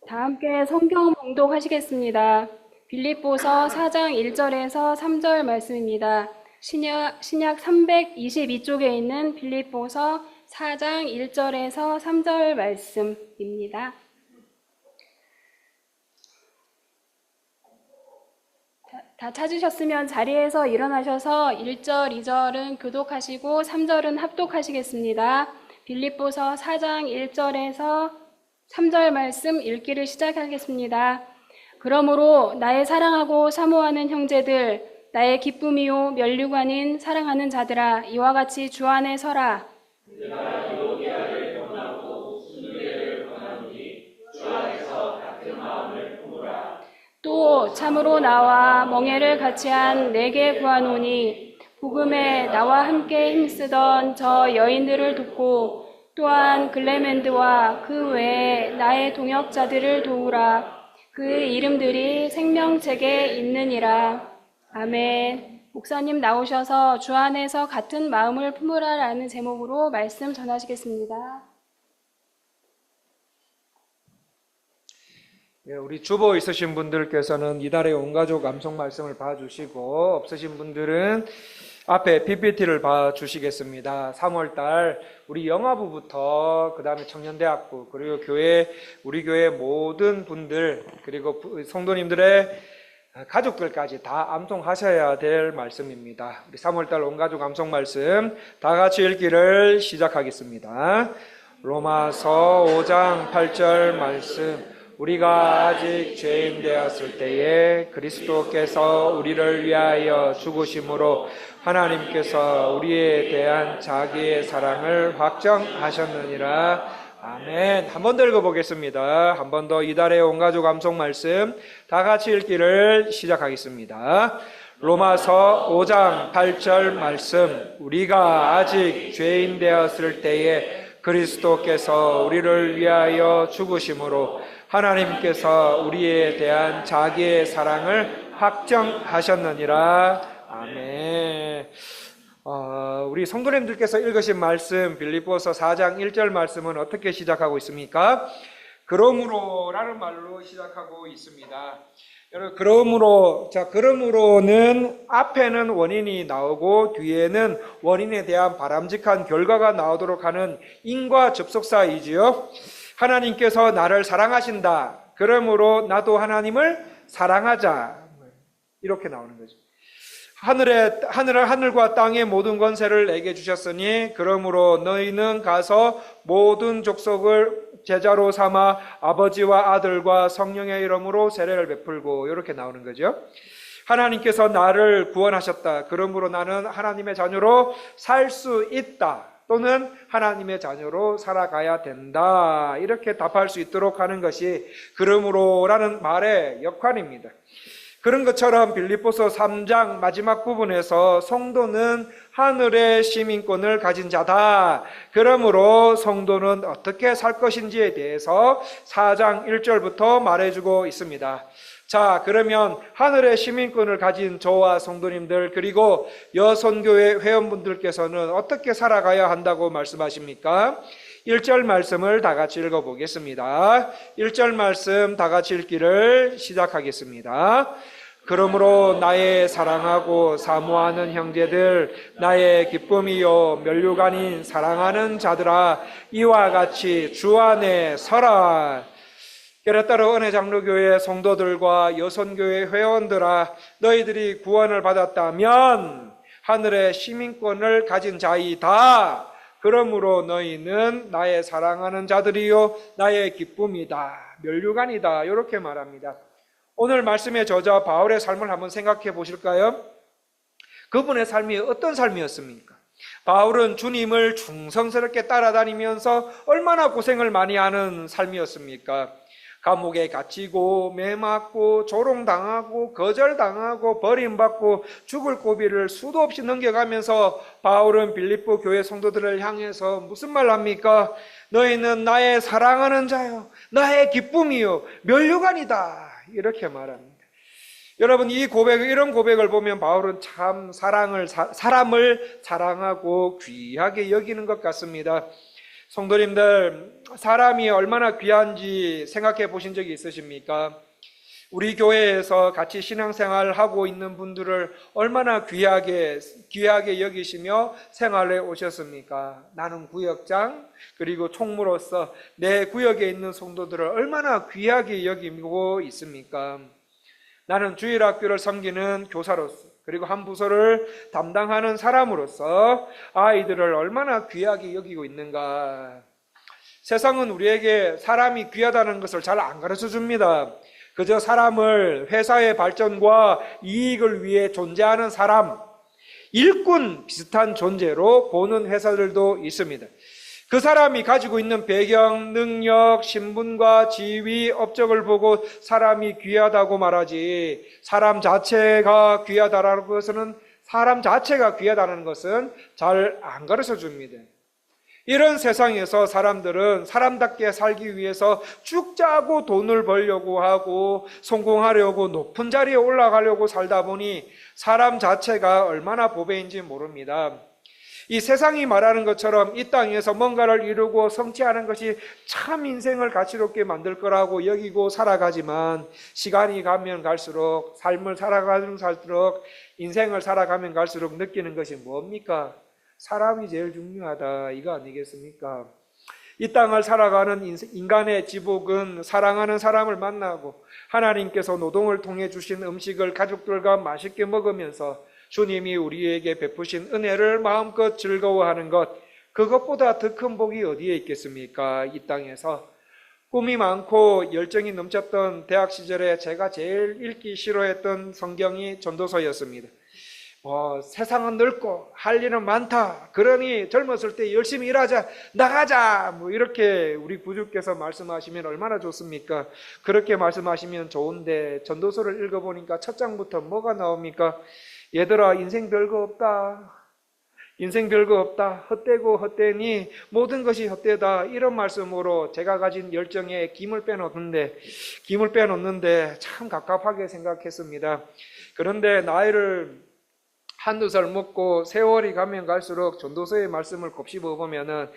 다 함께 성경 봉독하시겠습니다. 빌립보서 4장 1절에서 3절 말씀입니다. 신약 322쪽에 있는 빌립보서 4장 1절에서 3절 말씀입니다. 다 찾으셨으면 자리에서 일어나셔서 1절, 2절은 교독하시고 3절은 합독하시겠습니다. 빌립보서 4장 1절에서 3절 말씀 읽기를 시작하겠습니다. 그러므로 나의 사랑하고 사모하는 형제들, 나의 기쁨이요 면류관인 사랑하는 자들아, 이와 같이 주 안에 서라. 내가 디오디아를 떠나고 순교를 떠나노니 주 안에서 같은 마음을 품으라. 또 참으로 나와 멍에를 같이한 내게 구하노니 복음에 나와 함께 힘쓰던 저 여인들을 돕고 또한 글레멘드와 그 외에 나의 동역자들을 도우라. 그 이름들이 생명책에 있느니라. 아멘. 목사님 나오셔서 주 안에서 같은 마음을 품으라라는 제목으로 말씀 전하시겠습니다. 우리 주보 있으신 분들께서는 이달의 온가족 암송 말씀을 봐주시고, 없으신 분들은 앞에 PPT를 봐주시겠습니다. 3월달 우리 영화부부터 그 다음에 청년대학부, 그리고 우리 교회 모든 분들, 그리고 성도님들의 가족들까지 다 암송하셔야 될 말씀입니다. 우리 3월달 온가족 암송 말씀 다 같이 읽기를 시작하겠습니다. 로마서 5장 8절 말씀. 우리가 아직 죄인 되었을 때에 그리스도께서 우리를 위하여 죽으심으로 하나님께서 우리에 대한 자기의 사랑을 확정하셨느니라. 아멘. 한 번 더 읽어보겠습니다. 한 번 더 이달의 온가족 암송 말씀 다 같이 읽기를 시작하겠습니다. 로마서 5장 8절 말씀. 우리가 아직 죄인 되었을 때에 그리스도께서 우리를 위하여 죽으심으로 하나님께서 우리에 대한 자기의 사랑을 확정하셨느니라. 아멘. 우리 성도님들께서 읽으신 말씀 빌립보서 4장 1절 말씀은 어떻게 시작하고 있습니까? 그러므로라는 말로 시작하고 있습니다. 여러분, 그러므로는 앞에는 원인이 나오고 뒤에는 원인에 대한 바람직한 결과가 나오도록 하는 인과 접속사이지요. 하나님께서 나를 사랑하신다. 그러므로 나도 하나님을 사랑하자. 이렇게 나오는 거죠. 하늘과 땅의 모든 권세를 내게 주셨으니 그러므로 너희는 가서 모든 족속을 제자로 삼아 아버지와 아들과 성령의 이름으로 세례를 베풀고, 이렇게 나오는 거죠. 하나님께서 나를 구원하셨다. 그러므로 나는 하나님의 자녀로 살 수 있다. 또는 하나님의 자녀로 살아가야 된다. 이렇게 답할 수 있도록 하는 것이 그러므로라는 말의 역할입니다. 그런 것처럼 빌립보서 3장 마지막 부분에서 성도는 하늘의 시민권을 가진 자다. 그러므로 성도는 어떻게 살 것인지에 대해서 4장 1절부터 말해주고 있습니다. 자, 그러면 하늘의 시민권을 가진 저와 성도님들, 그리고 여선교회 회원분들께서는 어떻게 살아가야 한다고 말씀하십니까? 1절 말씀을 다 같이 읽어보겠습니다. 1절 말씀 다 같이 읽기를 시작하겠습니다. 그러므로 나의 사랑하고 사모하는 형제들, 나의 기쁨이요 면류관인 사랑하는 자들아, 이와 같이 주 안에 서라. 깨레따르 은혜장로교회 성도들과 여선교회 회원들아, 너희들이 구원을 받았다면 하늘의 시민권을 가진 자이다. 그러므로 너희는 나의 사랑하는 자들이요 나의 기쁨이다, 면류관이다. 이렇게 말합니다. 오늘 말씀의 저자 바울의 삶을 한번 생각해 보실까요? 그분의 삶이 어떤 삶이었습니까? 바울은 주님을 충성스럽게 따라다니면서 얼마나 고생을 많이 하는 삶이었습니까? 감옥에 갇히고 매맞고 조롱당하고 거절당하고 버림받고 죽을 고비를 수도 없이 넘겨가면서 바울은 빌립보 교회 성도들을 향해서 무슨 말 합니까? 너희는 나의 사랑하는 자요 나의 기쁨이요 면류관이다. 이렇게 말합니다. 여러분, 이런 고백을 보면 바울은 참 사람을 사랑하고 귀하게 여기는 것 같습니다. 성도님들, 사람이 얼마나 귀한지 생각해 보신 적이 있으십니까? 우리 교회에서 같이 신앙생활 하고 있는 분들을 얼마나 귀하게 여기시며 생활해 오셨습니까? 나는 구역장, 그리고 총무로서 내 구역에 있는 성도들을 얼마나 귀하게 여기고 있습니까? 나는 주일학교를 섬기는 교사로서, 그리고 한 부서를 담당하는 사람으로서 아이들을 얼마나 귀하게 여기고 있는가? 세상은 우리에게 사람이 귀하다는 것을 잘 안 가르쳐 줍니다. 그저 사람을 회사의 발전과 이익을 위해 존재하는 사람, 일꾼 비슷한 존재로 보는 회사들도 있습니다. 그 사람이 가지고 있는 배경, 능력, 신분과 지위, 업적을 보고 사람이 귀하다고 말하지, 사람 자체가 귀하다는 것은 잘 안 가르쳐 줍니다. 이런 세상에서 사람들은 사람답게 살기 위해서 쭉 짜고 돈을 벌려고 하고 성공하려고 높은 자리에 올라가려고 살다 보니 사람 자체가 얼마나 보배인지 모릅니다. 이 세상이 말하는 것처럼 이 땅에서 뭔가를 이루고 성취하는 것이 참 인생을 가치롭게 만들 거라고 여기고 살아가지만 시간이 가면 갈수록, 삶을 살아가면 갈수록, 인생을 살아가면 갈수록 느끼는 것이 뭡니까? 사람이 제일 중요하다, 이거 아니겠습니까? 이 땅을 살아가는 인간의 지복은 사랑하는 사람을 만나고 하나님께서 노동을 통해 주신 음식을 가족들과 맛있게 먹으면서 주님이 우리에게 베푸신 은혜를 마음껏 즐거워하는 것, 그것보다 더 큰 복이 어디에 있겠습니까? 이 땅에서 꿈이 많고 열정이 넘쳤던 대학 시절에 제가 제일 읽기 싫어했던 성경이 전도서였습니다. 세상은 넓고 할 일은 많다, 그러니 젊었을 때 열심히 일하자, 나가자, 이렇게 우리 구주께서 말씀하시면 얼마나 좋습니까? 그렇게 말씀하시면 좋은데 전도서를 읽어보니까 첫 장부터 뭐가 나옵니까? 얘들아, 인생 별거 없다, 인생 별거 없다, 헛되고 헛되니 모든 것이 헛되다, 이런 말씀으로 제가 가진 열정에 김을 빼놓는데 참 갑갑하게 생각했습니다. 그런데 나이를 한두 살 먹고 세월이 가면 갈수록 전도서의 말씀을 곱씹어 보면은,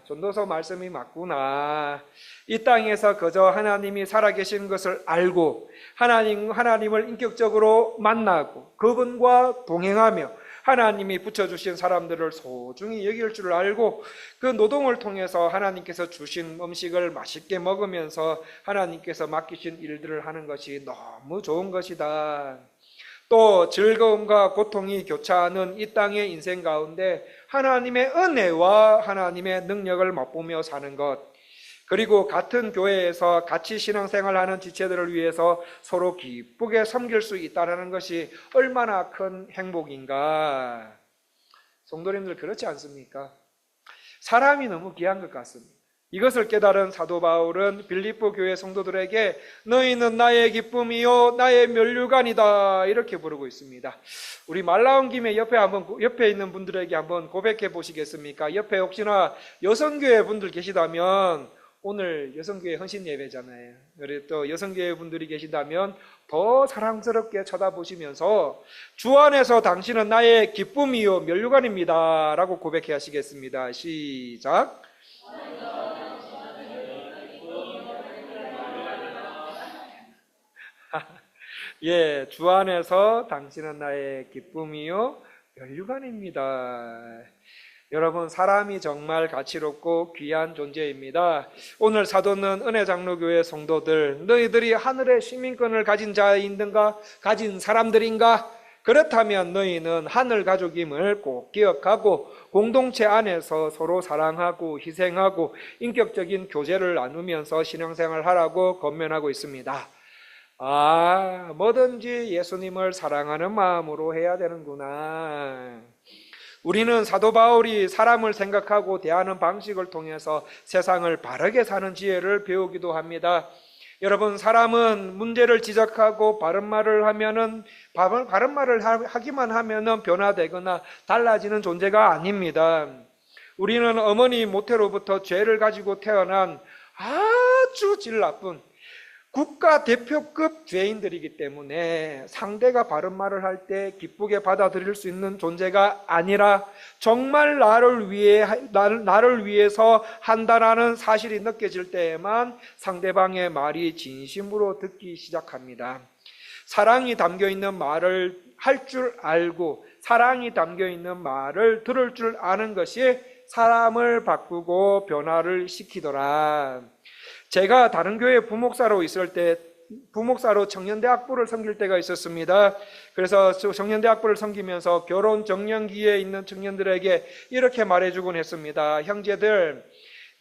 전도서 말씀이 맞구나. 이 땅에서 그저 하나님이 살아계신 것을 알고 하나님을 인격적으로 만나고 그분과 동행하며 하나님이 붙여주신 사람들을 소중히 여길 줄 알고 그 노동을 통해서 하나님께서 주신 음식을 맛있게 먹으면서 하나님께서 맡기신 일들을 하는 것이 너무 좋은 것이다. 또 즐거움과 고통이 교차하는 이 땅의 인생 가운데 하나님의 은혜와 하나님의 능력을 맛보며 사는 것, 그리고 같은 교회에서 같이 신앙생활하는 지체들을 위해서 서로 기쁘게 섬길 수 있다는 것이 얼마나 큰 행복인가. 성도님들, 그렇지 않습니까? 사람이 너무 귀한 것 같습니다. 이것을 깨달은 사도 바울은 빌립보 교회 성도들에게 너희는 나의 기쁨이요 나의 면류관이다, 이렇게 부르고 있습니다. 우리 말 나온 김에 옆에 있는 분들에게 한번 고백해 보시겠습니까? 옆에 혹시나 여성교회 분들 계시다면, 오늘 여성교회 헌신 예배잖아요. 그리고 또 여성교회 분들이 계시다면 더 사랑스럽게 쳐다보시면서 주 안에서 당신은 나의 기쁨이요 면류관입니다 라고 고백해 하시겠습니다. 시작. 예, 주 안에서 당신은 나의 기쁨이요 면류관입니다. 여러분, 사람이 정말 가치롭고 귀한 존재입니다. 오늘 사도는 은혜장로교회 성도들, 너희들이 하늘의 시민권을 가진 자인가, 가진 사람들인가? 그렇다면 너희는 하늘 가족임을 꼭 기억하고 공동체 안에서 서로 사랑하고 희생하고 인격적인 교제를 나누면서 신앙생활 하라고 권면하고 있습니다. 뭐든지 예수님을 사랑하는 마음으로 해야 되는구나. 우리는 사도 바울이 사람을 생각하고 대하는 방식을 통해서 세상을 바르게 사는 지혜를 배우기도 합니다. 여러분, 사람은 문제를 지적하고 바른 말을 하기만 하면은 변화되거나 달라지는 존재가 아닙니다. 우리는 어머니 모태로부터 죄를 가지고 태어난 아주 질 나쁜, 국가대표급 죄인들이기 때문에 상대가 바른 말을 할 때 기쁘게 받아들일 수 있는 존재가 아니라 정말 나를 위해서 한다라는 사실이 느껴질 때에만 상대방의 말이 진심으로 듣기 시작합니다. 사랑이 담겨 있는 말을 할 줄 알고 사랑이 담겨 있는 말을 들을 줄 아는 것이 사람을 바꾸고 변화를 시키더라. 제가 다른 교회 부목사로 있을 때 부목사로 청년대학부를 섬길 때가 있었습니다. 그래서 청년대학부를 섬기면서 결혼 정년기에 있는 청년들에게 이렇게 말해주곤 했습니다. 형제들,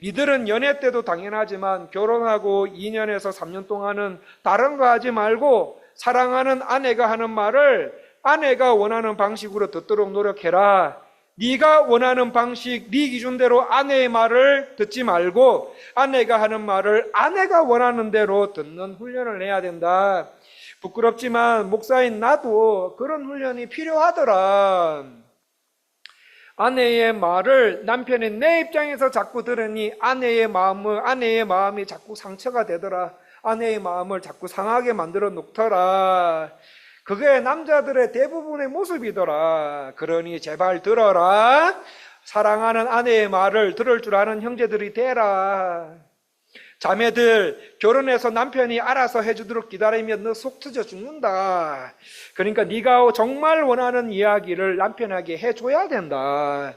니들은 연애 때도 당연하지만 결혼하고 2년에서 3년 동안은 다른 거 하지 말고 사랑하는 아내가 하는 말을 아내가 원하는 방식으로 듣도록 노력해라. 네가 원하는 방식, 네 기준대로 아내의 말을 듣지 말고 아내가 하는 말을 아내가 원하는 대로 듣는 훈련을 해야 된다. 부끄럽지만 목사인 나도 그런 훈련이 필요하더라. 아내의 말을 남편이 내 입장에서 자꾸 들으니 아내의 마음이 자꾸 상처가 되더라. 아내의 마음을 자꾸 상하게 만들어 놓더라. 그게 남자들의 대부분의 모습이더라. 그러니 제발 들어라. 사랑하는 아내의 말을 들을 줄 아는 형제들이 되라. 자매들, 결혼해서 남편이 알아서 해주도록 기다리면 너 속 터져 죽는다. 그러니까 네가 정말 원하는 이야기를 남편에게 해줘야 된다.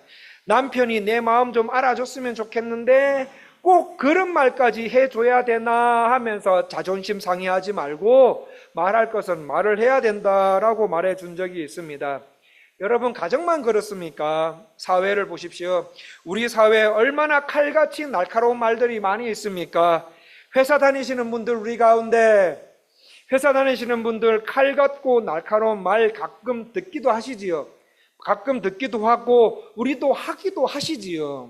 남편이 내 마음 좀 알아줬으면 좋겠는데 꼭 그런 말까지 해줘야 되나 하면서 자존심 상해하지 말고 말할 것은 말을 해야 된다라고 말해준 적이 있습니다. 여러분, 가정만 그렇습니까? 사회를 보십시오. 우리 사회에 얼마나 칼같이 날카로운 말들이 많이 있습니까? 회사 다니시는 분들, 우리 가운데 회사 다니시는 분들 칼같고 날카로운 말 가끔 듣기도 하시지요. 가끔 듣기도 하고 우리도 하기도 하시지요.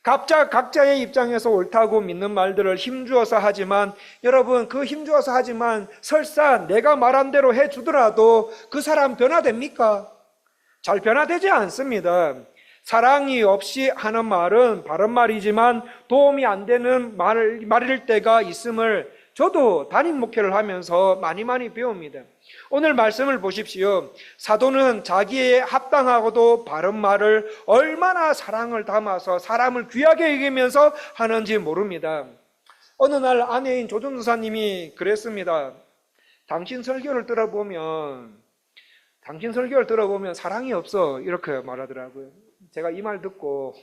각자의 입장에서 옳다고 믿는 말들을 힘주어서 하지만, 여러분, 그 힘주어서 하지만 설사 내가 말한 대로 해주더라도 그 사람 변화됩니까? 잘 변화되지 않습니다. 사랑이 없이 하는 말은 바른 말이지만 도움이 안 되는 말일 때가 있음을 저도 담임 목회를 하면서 많이 배웁니다. 오늘 말씀을 보십시오. 사도는 자기의 합당하고도 바른 말을 얼마나 사랑을 담아서 사람을 귀하게 여기면서 하는지 모릅니다. 어느 날 아내인 조전도사님이 그랬습니다. 당신 설교를 들어보면 사랑이 없어, 이렇게 말하더라고요. 제가 이 말 듣고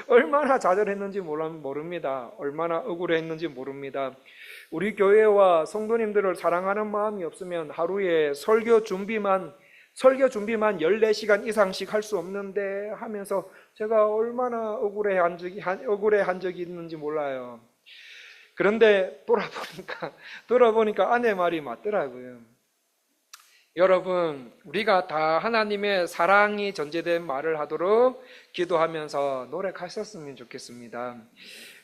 얼마나 좌절했는지 모릅니다. 얼마나 억울했는지 모릅니다. 우리 교회와 성도님들을 사랑하는 마음이 없으면 하루에 설교 준비만 14시간 이상씩 할 수 없는데 하면서 제가 얼마나 억울해한 적이 있는지 몰라요. 그런데 돌아보니까 아내 말이 맞더라고요. 여러분, 우리가 다 하나님의 사랑이 전제된 말을 하도록 기도하면서 노력하셨으면 좋겠습니다.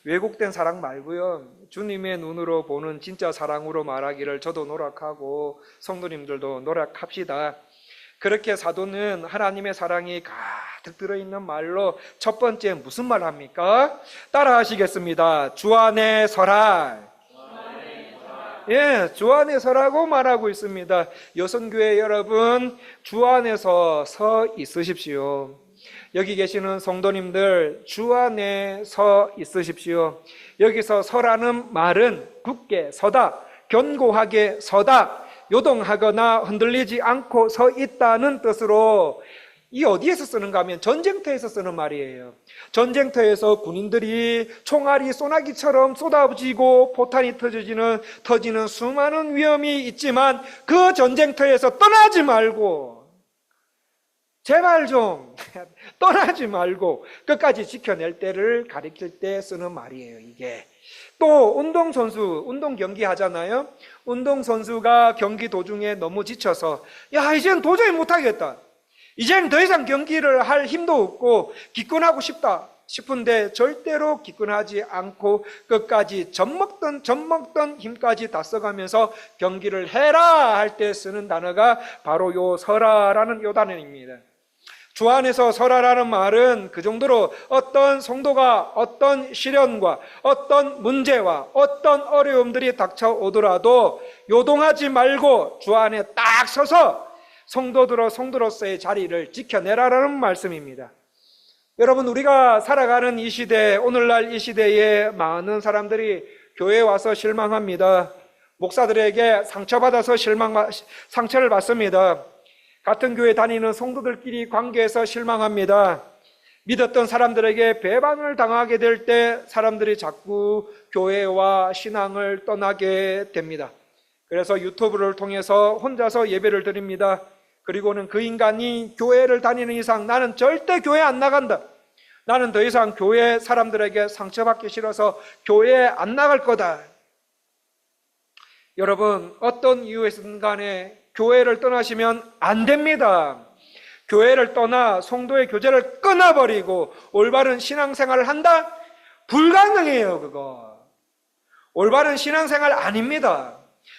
왜곡된 사랑 말고요, 주님의 눈으로 보는 진짜 사랑으로 말하기를 저도 노력하고 성도님들도 노력합시다. 그렇게 사도는 하나님의 사랑이 가득 들어있는 말로 첫 번째 무슨 말 합니까? 따라 하시겠습니다. 주 안에 서라. 주 안에 서라고 말하고 있습니다. 여선교회 여러분, 주 안에서 서 있으십시오. 여기 계시는 성도님들, 주 안에 서 있으십시오. 여기서 서라는 말은 굳게 서다, 견고하게 서다, 요동하거나 흔들리지 않고 서 있다는 뜻으로, 이 어디에서 쓰는가 하면 전쟁터에서 쓰는 말이에요. 전쟁터에서 군인들이 총알이 쏘나기처럼 쏟아지고 포탄이 터지는 수많은 위험이 있지만 그 전쟁터에서 떠나지 말고, 제발 좀 떠나지 말고 끝까지 지켜낼 때를 가리킬 때 쓰는 말이에요. 이게 또 운동 경기 하잖아요. 운동선수가 경기 도중에 너무 지쳐서 이젠 도저히 못하겠다, 이제는 더 이상 경기를 할 힘도 없고 기권하고 싶다 싶은데 절대로 기권하지 않고 끝까지 젖먹던 힘까지 다 써가면서 경기를 해라 할 때 쓰는 단어가 바로 요 서라라는 요 단어입니다. 주 안에서 설하라는 말은 그 정도로 어떤 성도가 어떤 시련과 어떤 문제와 어떤 어려움들이 닥쳐오더라도 요동하지 말고 주 안에 딱 서서 성도로서의 자리를 지켜내라라는 말씀입니다. 여러분, 우리가 살아가는 이 시대, 오늘날 이 시대에 많은 사람들이 교회에 와서 실망합니다. 목사들에게 상처받아서 상처를 받습니다. 같은 교회 다니는 성도들끼리 관계에서 실망합니다. 믿었던 사람들에게 배반을 당하게 될 때 사람들이 자꾸 교회와 신앙을 떠나게 됩니다. 그래서 유튜브를 통해서 혼자서 예배를 드립니다. 그리고는 그 인간이 교회를 다니는 이상 나는 절대 교회 안 나간다. 나는 더 이상 교회 사람들에게 상처받기 싫어서 교회에 안 나갈 거다. 여러분, 어떤 이유에든 간에 교회를 떠나시면 안 됩니다. 교회를 떠나 성도의 교제를 끊어버리고 올바른 신앙생활을 한다? 불가능해요, 그거. 올바른 신앙생활 아닙니다.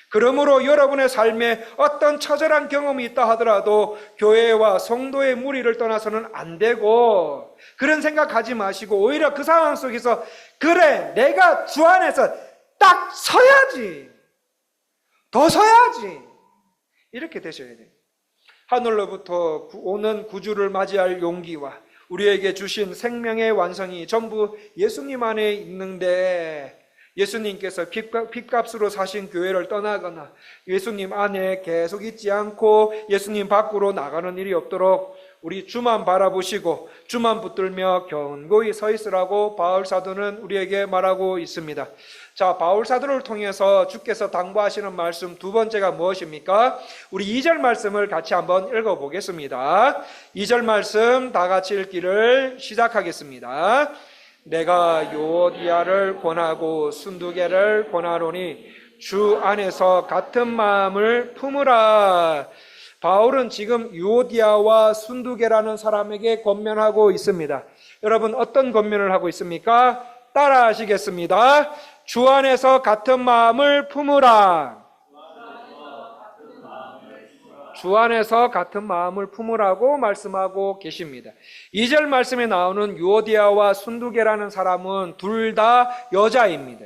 그러므로 여러분의 삶에 어떤 처절한 경험이 있다 하더라도 교회와 성도의 무리를 떠나서는 안 되고, 그런 생각하지 마시고 오히려 그 상황 속에서 그래, 내가 주 안에서 딱 서야지, 더 서야지, 이렇게 되셔야 돼요. 하늘로부터 오는 구주를 맞이할 용기와 우리에게 주신 생명의 완성이 전부 예수님 안에 있는데, 예수님께서 핏값으로 사신 교회를 떠나거나 예수님 안에 계속 있지 않고 예수님 밖으로 나가는 일이 없도록 우리 주만 바라보시고 주만 붙들며 견고히 서 있으라고 바울 사도는 우리에게 말하고 있습니다. 자, 바울 사도를 통해서 주께서 당부하시는 말씀 두 번째가 무엇입니까? 우리 2절 말씀을 같이 한번 읽어보겠습니다. 2절 말씀 다 같이 읽기를 시작하겠습니다. 내가 요디아를 권하고 순두개를 권하노니 주 안에서 같은 마음을 품으라. 바울은 지금 요디아와 순두개라는 사람에게 권면하고 있습니다. 여러분, 어떤 권면을 하고 있습니까? 따라 하시겠습니다. 주 안에서 같은 마음을 품으라. 주 안에서 같은 마음을 품으라고 말씀하고 계십니다. 2절 말씀에 나오는 유오디아와 순두개라는 사람은 둘 다 여자입니다.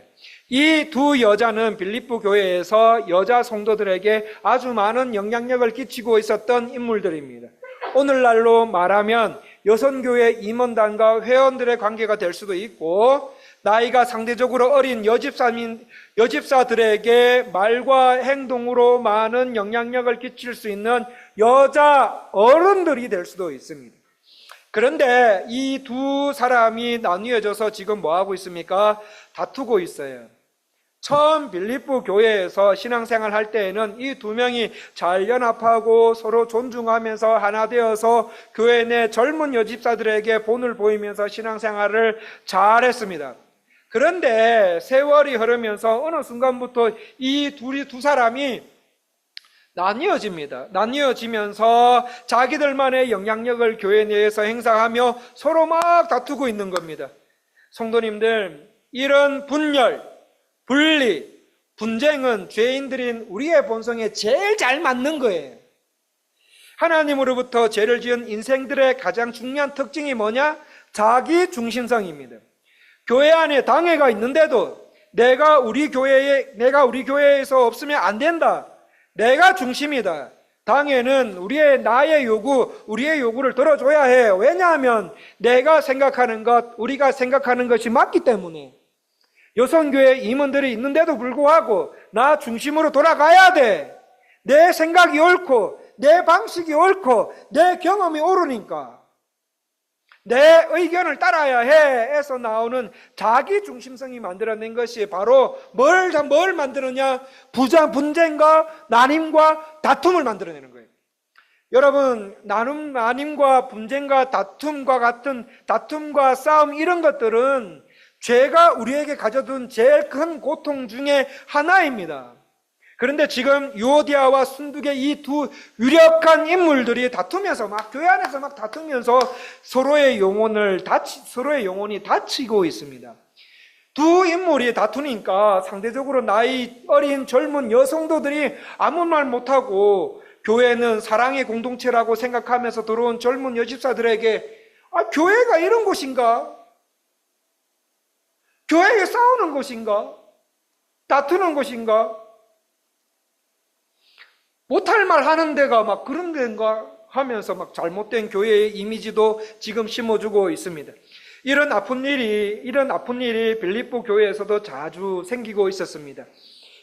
이 두 여자는 빌립보 교회에서 여자 성도들에게 아주 많은 영향력을 끼치고 있었던 인물들입니다. 오늘날로 말하면 여선교회 임원단과 회원들의 관계가 될 수도 있고, 나이가 상대적으로 어린 여집사들에게 말과 행동으로 많은 영향력을 끼칠 수 있는 여자 어른들이 될 수도 있습니다. 그런데 이 두 사람이 나뉘어져서 지금 뭐하고 있습니까? 다투고 있어요. 처음 빌립보 교회에서 신앙생활 할 때에는 이 두 명이 잘 연합하고 서로 존중하면서 하나 되어서 교회 내 젊은 여집사들에게 본을 보이면서 신앙생활을 잘했습니다. 그런데 세월이 흐르면서 어느 순간부터 이 두 사람이 나뉘어집니다. 나뉘어지면서 자기들만의 영향력을 교회 내에서 행사하며 서로 막 다투고 있는 겁니다. 성도님들, 이런 분열, 분리, 분쟁은 죄인들인 우리의 본성에 제일 잘 맞는 거예요. 하나님으로부터 죄를 지은 인생들의 가장 중요한 특징이 뭐냐? 자기 중심성입니다. 교회 안에 당회가 있는데도 내가 우리 교회에서 없으면 안 된다. 내가 중심이다. 당회는 우리의 요구를 들어줘야 해. 왜냐하면 우리가 생각하는 것이 맞기 때문에. 여성교회 임원들이 있는데도 불구하고 나 중심으로 돌아가야 돼. 내 생각이 옳고 내 방식이 옳고 내 경험이 옳으니까 내 의견을 따라야 해 에서 나오는 자기 중심성이 만들어낸 것이 바로 뭘 만드느냐? 분쟁과 나눔과 다툼을 만들어내는 거예요. 여러분, 나눔과 분쟁과 다툼과 같은 다툼과 싸움, 이런 것들은 죄가 우리에게 가져둔 제일 큰 고통 중에 하나입니다. 그런데 지금 유오디아와 순두개 이 두 유력한 인물들이 다투면서 교회 안에서 다투면서 서로의 영혼이 다치고 있습니다. 두 인물이 다투니까 상대적으로 나이 어린 젊은 여성도들이 아무 말 못하고 교회는 사랑의 공동체라고 생각하면서 들어온 젊은 여집사들에게 교회가 이런 곳인가? 교회에 싸우는 곳인가? 다투는 곳인가? 못할 말 하는 데가 막 그런 데인가 하면서 막 잘못된 교회의 이미지도 지금 심어주고 있습니다. 이런 아픈 일이 빌립보 교회에서도 자주 생기고 있었습니다.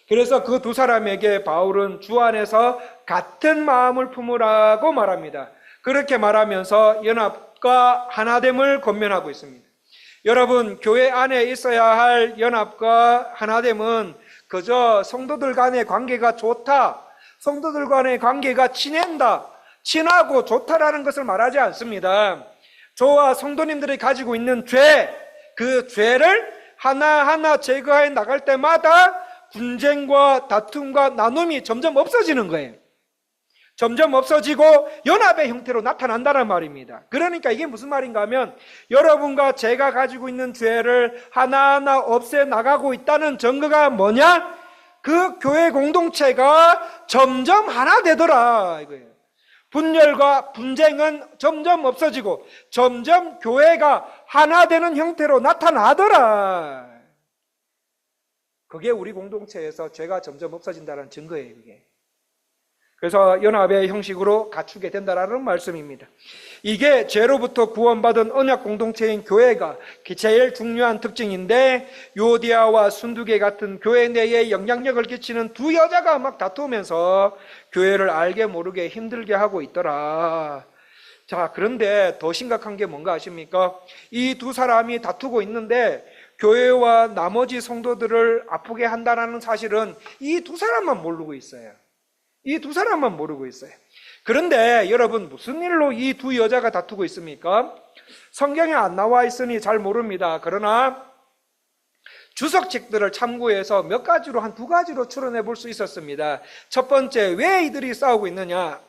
그래서 그 두 사람에게 바울은 주 안에서 같은 마음을 품으라고 말합니다. 그렇게 말하면서 연합과 하나됨을 권면하고 있습니다. 여러분, 교회 안에 있어야 할 연합과 하나됨은 그저 성도들 간의 관계가 좋다, 성도들 간의 관계가 친해진다, 친하고 좋다라는 것을 말하지 않습니다. 저와 성도님들이 가지고 있는 그 죄를 하나하나 제거해 나갈 때마다 분쟁과 다툼과 나눔이 점점 없어지는 거예요. 점점 없어지고 연합의 형태로 나타난다는 말입니다. 그러니까 이게 무슨 말인가 하면 여러분과 제가 가지고 있는 죄를 하나하나 없애 나가고 있다는 증거가 뭐냐? 그 교회 공동체가 점점 하나 되더라 이거예요. 분열과 분쟁은 점점 없어지고 점점 교회가 하나 되는 형태로 나타나더라. 그게 우리 공동체에서 죄가 점점 없어진다는 증거예요. 이게. 그래서 연합의 형식으로 갖추게 된다는 말씀입니다. 이게 죄로부터 구원받은 언약 공동체인 교회가 제일 중요한 특징인데, 요디아와 순두계 같은 교회 내에 영향력을 끼치는 두 여자가 막 다투면서 교회를 알게 모르게 힘들게 하고 있더라. 자, 그런데 더 심각한 게 뭔가 아십니까? 이 두 사람이 다투고 있는데 교회와 나머지 성도들을 아프게 한다는 사실은 이 두 사람만 모르고 있어요. 이 두 사람만 모르고 있어요. 그런데 여러분, 무슨 일로 이 두 여자가 다투고 있습니까? 성경에 안 나와 있으니 잘 모릅니다. 그러나 주석책들을 참고해서 몇 가지로, 한 두 가지로 추론해 볼 수 있었습니다. 첫 번째, 왜 이들이 싸우고 있느냐?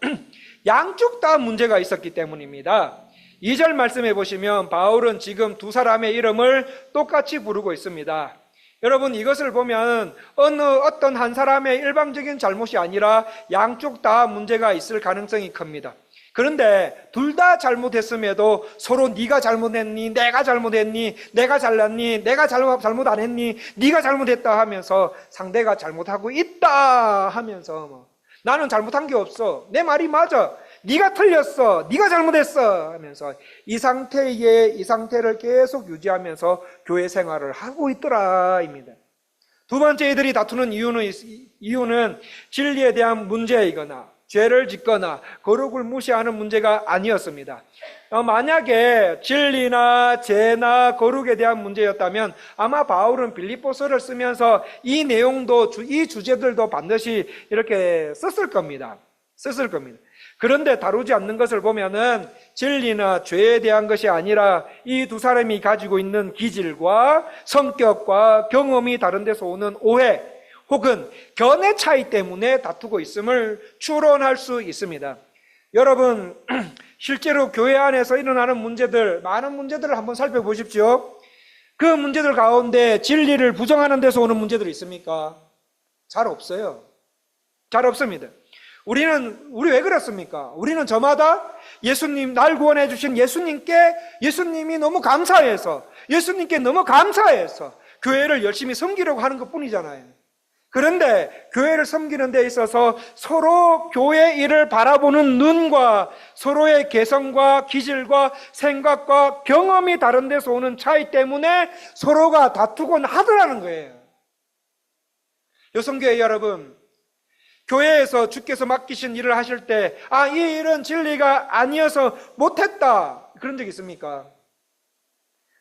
양쪽 다 문제가 있었기 때문입니다. 2절 말씀해 보시면 바울은 지금 두 사람의 이름을 똑같이 부르고 있습니다. 여러분, 이것을 보면 어떤 한 사람의 일방적인 잘못이 아니라 양쪽 다 문제가 있을 가능성이 큽니다. 그런데 둘 다 잘못했음에도 서로 네가 잘못했니, 내가 잘못했니, 내가 잘났니, 내가 잘못 안 했니, 네가 잘못했다 하면서 상대가 잘못하고 있다 하면서 나는 잘못한 게 없어, 내 말이 맞아, 네가 틀렸어, 네가 잘못했어 하면서 이 상태를 계속 유지하면서 교회 생활을 하고 있더라입니다. 두 번째, 이들이 다투는 이유는 진리에 대한 문제이거나 죄를 짓거나 거룩을 무시하는 문제가 아니었습니다. 만약에 진리나 죄나 거룩에 대한 문제였다면 아마 바울은 빌립보서를 쓰면서 이 내용도, 이 주제들도 반드시 이렇게 썼을 겁니다. 그런데 다루지 않는 것을 보면은 진리나 죄에 대한 것이 아니라 이 두 사람이 가지고 있는 기질과 성격과 경험이 다른 데서 오는 오해 혹은 견해 차이 때문에 다투고 있음을 추론할 수 있습니다. 여러분, 실제로 교회 안에서 일어나는 문제들, 많은 문제들을 한번 살펴보십시오. 그 문제들 가운데 진리를 부정하는 데서 오는 문제들이 있습니까? 잘 없어요. 잘 없습니다. 우리 왜 그렇습니까? 우리는 저마다 날 구원해 주신 예수님이 너무 감사해서, 예수님께 너무 감사해서 교회를 열심히 섬기려고 하는 것 뿐이잖아요. 그런데 교회를 섬기는 데 있어서 서로 교회 일을 바라보는 눈과 서로의 개성과 기질과 생각과 경험이 다른 데서 오는 차이 때문에 서로가 다투곤 하더라는 거예요. 여성교회 여러분, 교회에서 주께서 맡기신 일을 하실 때 이 일은 진리가 아니어서 못했다, 그런 적 있습니까?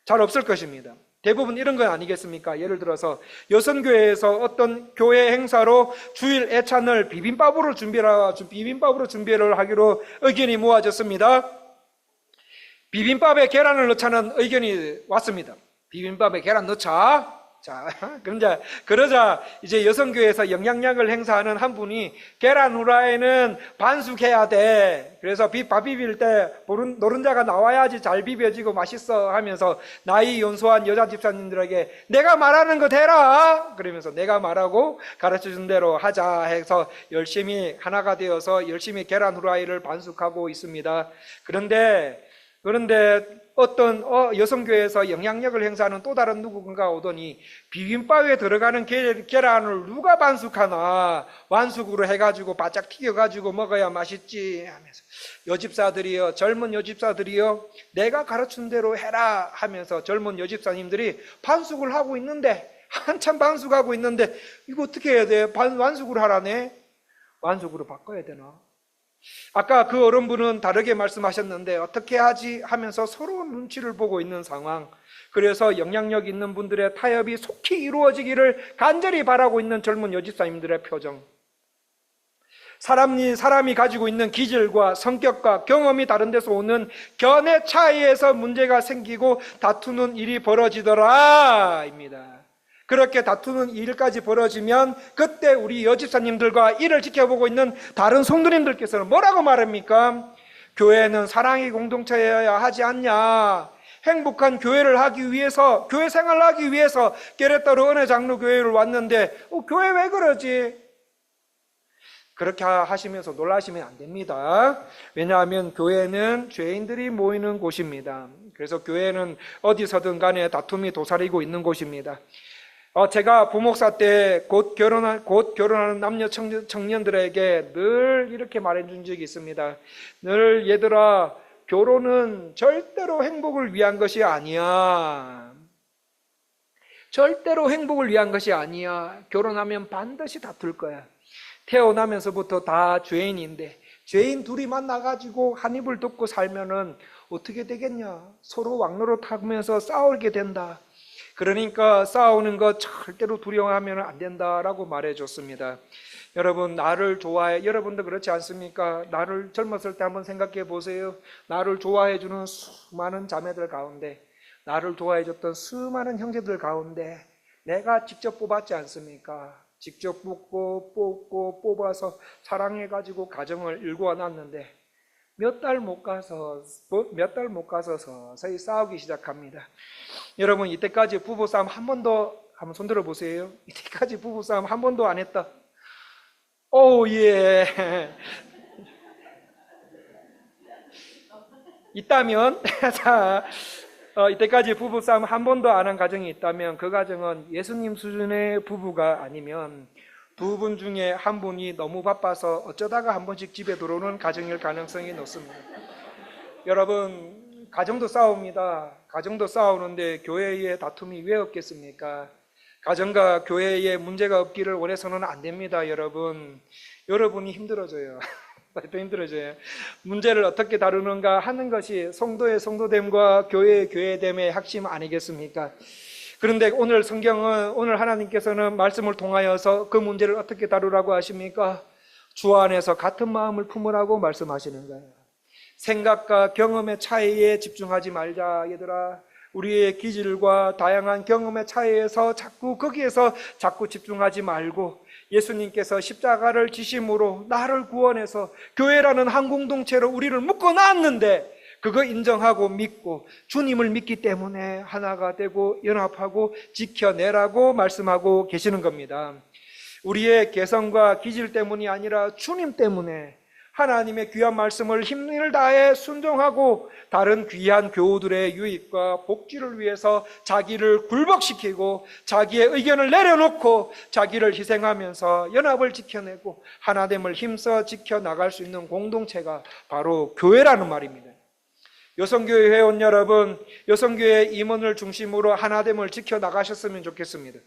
잘 없을 것입니다. 대부분 이런 건 아니겠습니까? 예를 들어서 여성교회에서 어떤 교회 행사로 주일 애찬을 비빔밥으로 준비를 하기로 의견이 모아졌습니다. 비빔밥에 계란을 넣자는 의견이 왔습니다. 비빔밥에 계란 넣자. 자, 그러자 이제 여성교회에서 영향력을 행사하는 한 분이 계란 후라이는 반숙해야 돼. 그래서 밥 비빌 때 노른자가 나와야지 잘 비벼지고 맛있어 하면서 나이 연소한 여자 집사님들에게 내가 말하는 거 대라. 그러면서 내가 말하고 가르쳐준 대로 하자 해서 열심히 하나가 되어서 열심히 계란 후라이를 반숙하고 있습니다. 그런데 어떤 여성교회에서 영향력을 행사하는 또 다른 누군가 오더니 비빔밥에 들어가는 계란을 누가 반숙하나, 완숙으로 해가지고 바짝 튀겨가지고 먹어야 맛있지 하면서 여집사들이요, 젊은 여집사들이요, 내가 가르친 대로 해라 하면서 젊은 여집사님들이 반숙을 하고 있는데, 한참 반숙하고 있는데 이거 어떻게 해야 돼? 완숙으로 하라네? 완숙으로 바꿔야 되나? 아까 그 어른분은 다르게 말씀하셨는데 어떻게 하지 하면서 서로 눈치를 보고 있는 상황. 그래서 영향력 있는 분들의 타협이 속히 이루어지기를 간절히 바라고 있는 젊은 여집사님들의 표정. 사람이 가지고 있는 기질과 성격과 경험이 다른 데서 오는 견해 차이에서 문제가 생기고 다투는 일이 벌어지더라 입니다. 그렇게 다투는 일까지 벌어지면 그때 우리 여집사님들과 이를 지켜보고 있는 다른 성도님들께서는 뭐라고 말합니까? 교회는 사랑의 공동체여야 하지 않냐? 행복한 교회를 하기 위해서, 교회 생활을 하기 위해서 게레따로 은혜장로교회를 왔는데 교회 왜 그러지? 그렇게 하시면서 놀라시면 안 됩니다. 왜냐하면 교회는 죄인들이 모이는 곳입니다. 그래서 교회는 어디서든 간에 다툼이 도사리고 있는 곳입니다. 제가 부목사 때 곧 결혼하는 남녀 청년들에게 늘 이렇게 말해준 적이 있습니다. 늘 얘들아, 결혼은 절대로 행복을 위한 것이 아니야. 절대로 행복을 위한 것이 아니야. 결혼하면 반드시 다툴 거야. 태어나면서부터 다 죄인인데 죄인 둘이 만나가지고 한 입을 덮고 살면은 어떻게 되겠냐? 서로 왕노릇 하면서 싸우게 된다. 그러니까 싸우는 거 절대로 두려워하면 안 된다라고 말해줬습니다. 여러분, 나를 좋아해, 여러분도 그렇지 않습니까? 나를 젊었을 때 한번 생각해 보세요. 나를 좋아해주는 수많은 자매들 가운데, 나를 좋아해줬던 수많은 형제들 가운데 내가 직접 뽑았지 않습니까? 직접 뽑고 뽑아서 사랑해가지고 가정을 일구어 놨는데 몇 달 못 가서 서서히 싸우기 시작합니다. 여러분, 이때까지 부부싸움 한 번도, 한번 손들어 보세요. 이때까지 부부싸움 한 번도 안 했다. 오, 예. 있다면, 자, 이때까지 부부싸움 한 번도 안 한 가정이 있다면 그 가정은 예수님 수준의 부부가 아니면 두 분 중에 한 분이 너무 바빠서 어쩌다가 한 번씩 집에 들어오는 가정일 가능성이 높습니다. 여러분, 가정도 싸웁니다. 가정도 싸우는데 교회에 다툼이 왜 없겠습니까? 가정과 교회에 문제가 없기를 원해서는 안 됩니다. 여러분이 힘들어져요. 더 힘들어져요. 문제를 어떻게 다루는가 하는 것이 성도의 성도됨과 교회의 교회됨의 핵심 아니겠습니까? 그런데 오늘 성경은, 오늘 하나님께서는 말씀을 통하여서 그 문제를 어떻게 다루라고 하십니까? 주 안에서 같은 마음을 품으라고 말씀하시는 거예요. 생각과 경험의 차이에 집중하지 말자. 얘들아, 우리의 기질과 다양한 경험의 차이에서 거기에서 자꾸 집중하지 말고 예수님께서 십자가를 지심으로 나를 구원해서 교회라는 한 공동체로 우리를 묶어놨는데 그거 인정하고 믿고 주님을 믿기 때문에 하나가 되고 연합하고 지켜내라고 말씀하고 계시는 겁니다. 우리의 개성과 기질 때문이 아니라 주님 때문에 하나님의 귀한 말씀을 힘을 다해 순종하고 다른 귀한 교우들의 유익과 복지를 위해서 자기를 굴복시키고 자기의 의견을 내려놓고 자기를 희생하면서 연합을 지켜내고 하나됨을 힘써 지켜나갈 수 있는 공동체가 바로 교회라는 말입니다. 여성교회 회원 여러분, 여성교회 임원을 중심으로 하나됨을 지켜나가셨으면 좋겠습니다.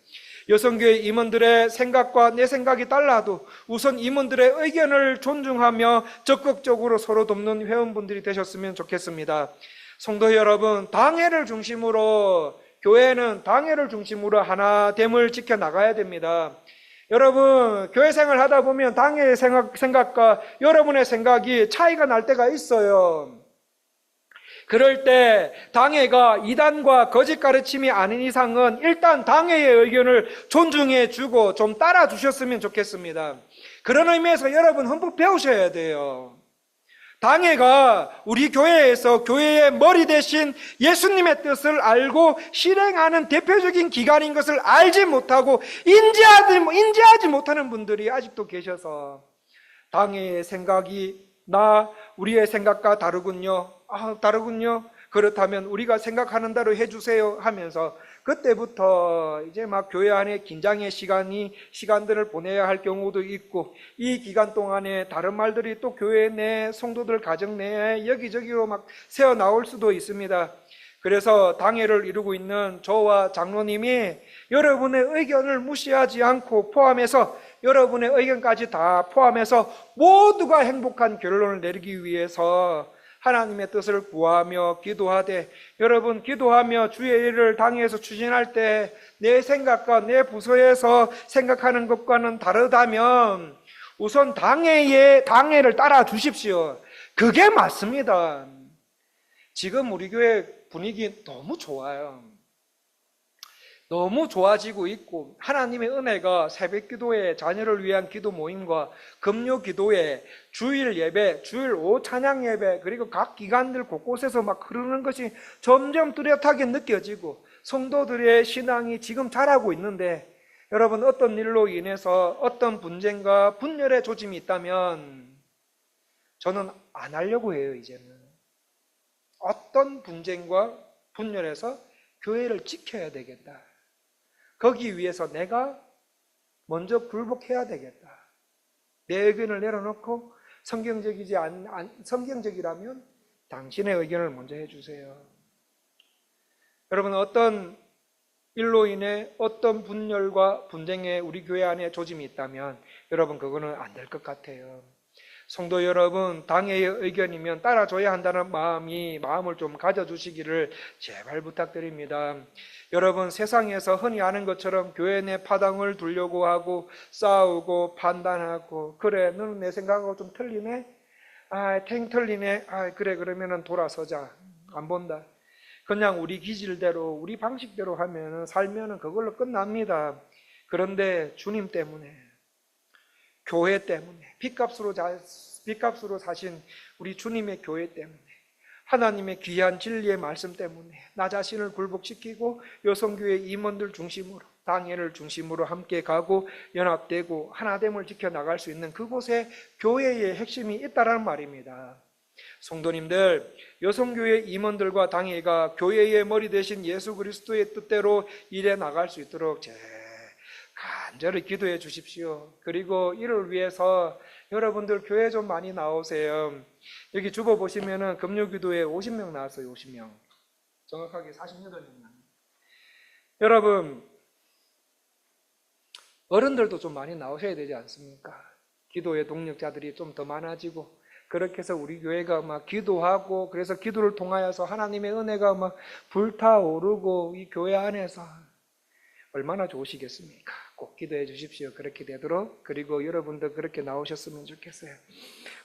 여성교회 임원들의 생각과 내 생각이 달라도 우선 임원들의 의견을 존중하며 적극적으로 서로 돕는 회원분들이 되셨으면 좋겠습니다. 성도 여러분, 당회를 중심으로, 교회는 당회를 중심으로 하나됨을 지켜나가야 됩니다. 여러분, 교회 생활 하다 보면 당회의 생각과 여러분의 생각이 차이가 날 때가 있어요. 그럴 때 당회가 이단과 거짓 가르침이 아닌 이상은 일단 당회의 의견을 존중해 주고 좀 따라 주셨으면 좋겠습니다. 그런 의미에서 여러분 흠뻑 배우셔야 돼요. 당회가 우리 교회에서 교회의 머리 대신 예수님의 뜻을 알고 실행하는 대표적인 기관인 것을 알지 못하고 인지하지 못하는 분들이 아직도 계셔서 당회의 생각이 우리의 생각과 다르군요. 다르군요. 그렇다면 우리가 생각하는 대로 해주세요 하면서 그때부터 이제 막 교회 안에 긴장의 시간들을 보내야 할 경우도 있고, 이 기간 동안에 다른 말들이 또 교회 내 성도들 가정 내에 여기저기로 막 새어 나올 수도 있습니다. 그래서 당회를 이루고 있는 저와 장로님이 여러분의 의견을 무시하지 않고 포함해서 여러분의 의견까지 다 포함해서 모두가 행복한 결론을 내리기 위해서 하나님의 뜻을 구하며 기도하되, 여러분 기도하며 주의 일을 당회에서 추진할 때 내 생각과 내 부서에서 생각하는 것과는 다르다면 우선 당회를 따라 주십시오. 그게 맞습니다. 지금 우리 교회 분위기 너무 좋아요. 너무 좋아지고 있고, 하나님의 은혜가 새벽 기도회, 자녀를 위한 기도 모임과 금요 기도회, 주일 예배, 주일 오후 찬양 예배, 그리고 각 기관들 곳곳에서 막 흐르는 것이 점점 뚜렷하게 느껴지고 성도들의 신앙이 지금 자라고 있는데, 여러분 어떤 일로 인해서 어떤 분쟁과 분열의 조짐이 있다면 저는 안 하려고 해요. 이제는 어떤 분쟁과 분열에서 교회를 지켜야 되겠다. 거기 위해서 내가 먼저 굴복해야 되겠다. 내 의견을 내려놓고 성경적이라면 당신의 의견을 먼저 해주세요. 여러분 어떤 일로 인해 어떤 분열과 분쟁에 우리 교회 안에 조짐이 있다면 여러분 그거는 안 될 것 같아요. 성도 여러분, 당회의 의견이면 따라줘야 한다는 마음을 좀 가져주시기를 제발 부탁드립니다. 여러분 세상에서 흔히 아는 것처럼 교회 내 파당을 두려고 하고 싸우고 판단하고, 그래 너는 내 생각하고 좀 틀리네? 탱 틀리네? 그래 그러면은 돌아서자. 안 본다. 그냥 우리 기질대로 우리 방식대로 하면은 살면은 그걸로 끝납니다. 그런데 주님 때문에, 교회 때문에, 빚값으로 사신 우리 주님의 교회 때문에, 하나님의 귀한 진리의 말씀 때문에 나 자신을 굴복시키고 여성교회 임원들 중심으로, 당회를 중심으로 함께 가고 연합되고 하나됨을 지켜나갈 수 있는 그곳에 교회의 핵심이 있다는 말입니다. 성도님들, 여성교회 임원들과 당회가 교회의 머리 대신 예수 그리스도의 뜻대로 일해 나갈 수 있도록 간절히 기도해 주십시오. 그리고 이를 위해서 여러분들 교회 좀 많이 나오세요. 여기 주보 보시면은 금요기도에 50명 나왔어요. 50명. 정확하게 48명. 여러분 어른들도 좀 많이 나오셔야 되지 않습니까? 기도의 동력자들이 좀 더 많아지고, 그렇게 해서 우리 교회가 막 기도하고, 그래서 기도를 통하여서 하나님의 은혜가 막 불타오르고 이 교회 안에서 얼마나 좋으시겠습니까? 꼭 기도해 주십시오. 그렇게 되도록. 그리고 여러분도 그렇게 나오셨으면 좋겠어요.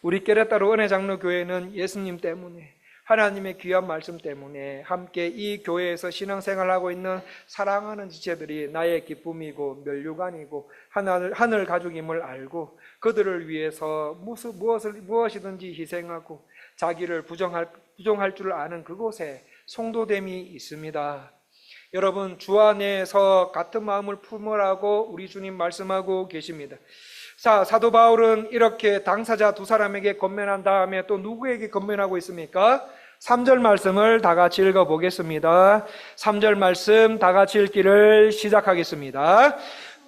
우리 깨레따로 은혜장로교회는 예수님 때문에, 하나님의 귀한 말씀 때문에 함께 이 교회에서 신앙생활하고 있는 사랑하는 지체들이 나의 기쁨이고 면류관이고 하늘 가족임을 알고 그들을 위해서 무엇이든지 희생하고 자기를 부정할 줄 아는 그곳에 성도됨이 있습니다. 여러분 주 안에서 같은 마음을 품으라고 우리 주님 말씀하고 계십니다. 자, 사도 바울은 이렇게 당사자 두 사람에게 권면한 다음에 또 누구에게 권면하고 있습니까? 3절 말씀을 다 같이 읽어보겠습니다. 3절 말씀 다 같이 읽기를 시작하겠습니다.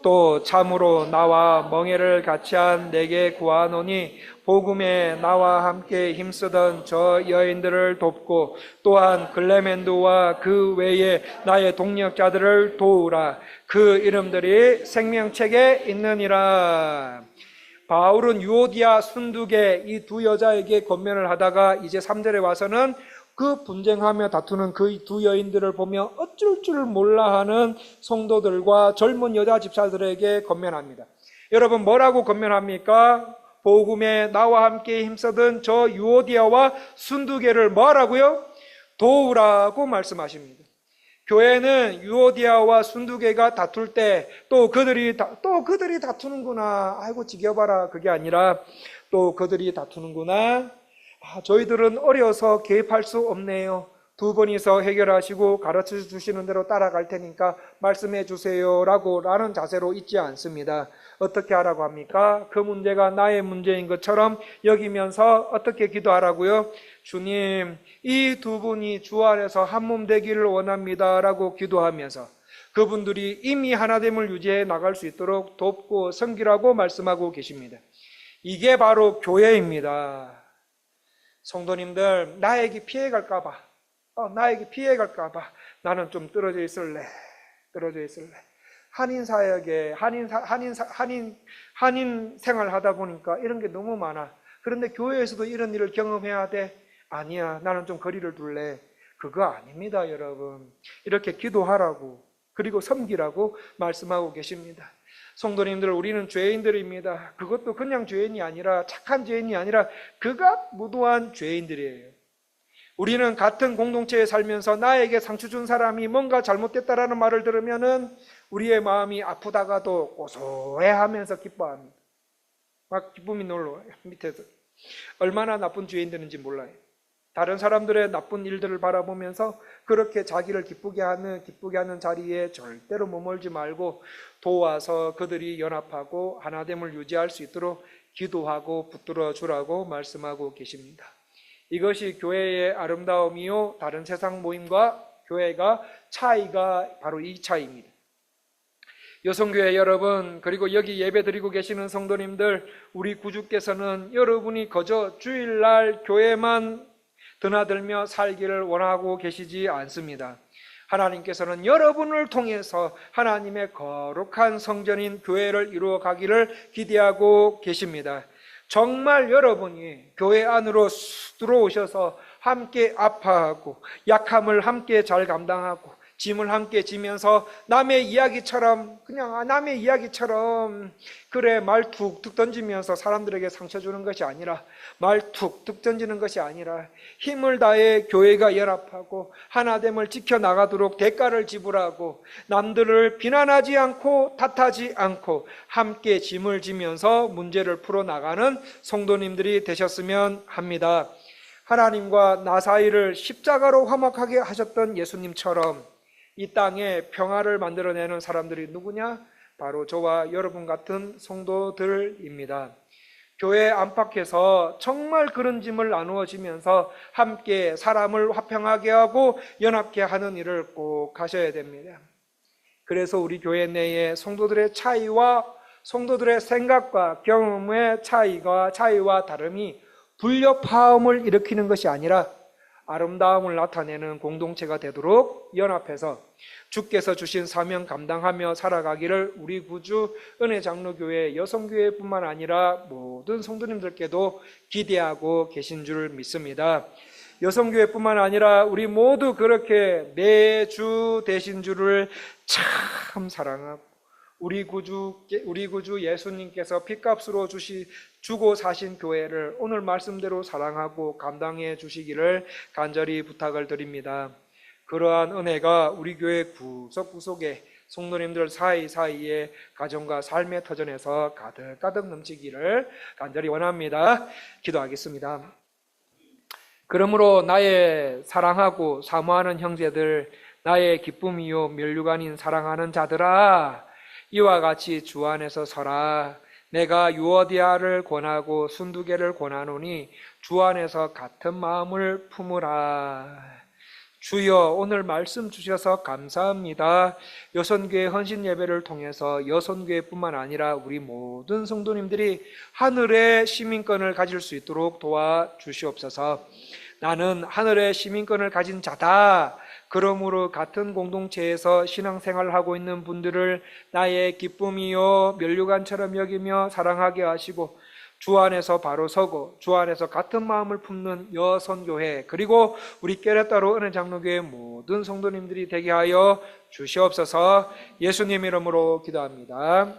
또 참으로 나와 멍에를 같이 한 내게 구하노니 복음에 나와 함께 힘쓰던 저 여인들을 돕고 또한 글레멘도와 그 외에 나의 동력자들을 도우라. 그 이름들이 생명책에 있느니라. 바울은 유오디아, 순두계 이 두 여자에게 권면을 하다가 이제 3절에 와서는 그 분쟁하며 다투는 그 두 여인들을 보며 어쩔 줄 몰라 하는 성도들과 젊은 여자 집사들에게 권면합니다. 여러분 뭐라고 권면합니까? 복음에 나와 함께 힘쓰던 저 유오디아와 순두계를 뭐하라고요? 도우라고 말씀하십니다. 교회는 유오디아와 순두개가 다툴 때 또 그들이 다투는구나. 아이고 지겨봐라. 그게 아니라 또 그들이 다투는구나. 저희들은 어려서 개입할 수 없네요. 두 분이서 해결하시고 가르쳐 주시는 대로 따라갈 테니까 말씀해 주세요 라는 자세로 있지 않습니다. 어떻게 하라고 합니까? 그 문제가 나의 문제인 것처럼 여기면서 어떻게 기도하라고요? 주님, 이 두 분이 주 안에서 한 몸 되기를 원합니다 라고 기도하면서 그분들이 이미 하나됨을 유지해 나갈 수 있도록 돕고 섬기라고 말씀하고 계십니다. 이게 바로 교회입니다. 성도님들, 나에게 피해갈까봐 나는 좀 떨어져 있을래. 한인사역에 한인 생활 하다 보니까 이런 게 너무 많아. 그런데 교회에서도 이런 일을 경험해야 돼? 아니야, 나는 좀 거리를 둘래. 그거 아닙니다, 여러분. 이렇게 기도하라고, 그리고 섬기라고 말씀하고 계십니다. 성도님들, 우리는 죄인들입니다. 그것도 그냥 죄인이 아니라, 착한 죄인이 아니라 극악무도한 죄인들이에요. 우리는 같은 공동체에 살면서 나에게 상처 준 사람이 뭔가 잘못됐다라는 말을 들으면은 우리의 마음이 아프다가도 고소해하면서 기뻐합니다. 막 기쁨이 놀러와요. 밑에서 얼마나 나쁜 죄인들인지 몰라요. 다른 사람들의 나쁜 일들을 바라보면서 그렇게 자기를 기쁘게 하는 자리에 절대로 머물지 말고 도와서 그들이 연합하고 하나됨을 유지할 수 있도록 기도하고 붙들어 주라고 말씀하고 계십니다. 이것이 교회의 아름다움이요, 다른 세상 모임과 교회가 차이가 바로 이 차이입니다. 여성교회 여러분, 그리고 여기 예배드리고 계시는 성도님들, 우리 구주께서는 여러분이 거저 주일날 교회만 드나들며 살기를 원하고 계시지 않습니다. 하나님께서는 여러분을 통해서 하나님의 거룩한 성전인 교회를 이루어 가기를 기대하고 계십니다. 정말 여러분이 교회 안으로 들어오셔서 함께 아파하고 약함을 함께 잘 감당하고 짐을 함께 지면서 남의 이야기처럼 그래 말 툭툭 던지면서 사람들에게 상처 주는 것이 아니라, 말 툭툭 던지는 것이 아니라 힘을 다해 교회가 연합하고 하나됨을 지켜나가도록 대가를 지불하고 남들을 비난하지 않고 탓하지 않고 함께 짐을 지면서 문제를 풀어나가는 성도님들이 되셨으면 합니다. 하나님과 나 사이를 십자가로 화목하게 하셨던 예수님처럼 이 땅에 평화를 만들어내는 사람들이 누구냐? 바로 저와 여러분 같은 성도들입니다. 교회 안팎에서 정말 그런 짐을 나누어지면서 함께 사람을 화평하게 하고 연합케 하는 일을 꼭 하셔야 됩니다. 그래서 우리 교회 내에 성도들의 차이와 성도들의 생각과 경험의 차이와 다름이 불협화음을 일으키는 것이 아니라 아름다움을 나타내는 공동체가 되도록 연합해서 주께서 주신 사명 감당하며 살아가기를 우리 구주 은혜장로교회 여성교회뿐만 아니라 모든 성도님들께도 기대하고 계신 줄 믿습니다. 여성교회뿐만 아니라 우리 모두 그렇게 매주 되신 줄을 참 사랑하고 우리 구주 예수님께서 핏값으로 주고 사신 교회를 오늘 말씀대로 사랑하고 감당해 주시기를 간절히 부탁을 드립니다. 그러한 은혜가 우리 교회 구석구석에 성도님들 사이사이에 가정과 삶의 터전에서 가득가득 넘치기를 간절히 원합니다. 기도하겠습니다. 그러므로 나의 사랑하고 사모하는 형제들, 나의 기쁨이요 면류관인 사랑하는 자들아, 이와 같이 주 안에서 서라. 내가 유오디아를 권하고 순두개를 권하노니 주 안에서 같은 마음을 품으라. 주여, 오늘 말씀 주셔서 감사합니다. 여선교회 헌신 예배를 통해서 여선교회뿐만 아니라 우리 모든 성도님들이 하늘의 시민권을 가질 수 있도록 도와주시옵소서. 나는 하늘의 시민권을 가진 자다. 그러므로 같은 공동체에서 신앙생활을 하고 있는 분들을 나의 기쁨이요 면류관처럼 여기며 사랑하게 하시고 주 안에서 바로 서고 주 안에서 같은 마음을 품는 여선교회, 그리고 우리 깨레따로 은혜장로교회 모든 성도님들이 되게 하여 주시옵소서. 예수님 이름으로 기도합니다.